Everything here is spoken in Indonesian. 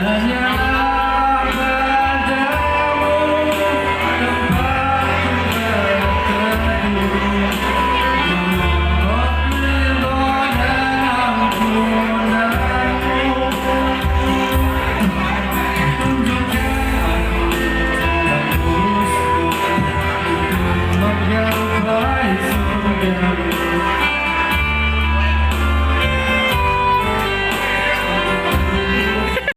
hanya padamu tempatku berteduh, memohon ridho dan ampunanmu. Tunjukkan aku lurusku untuk menggapai surga.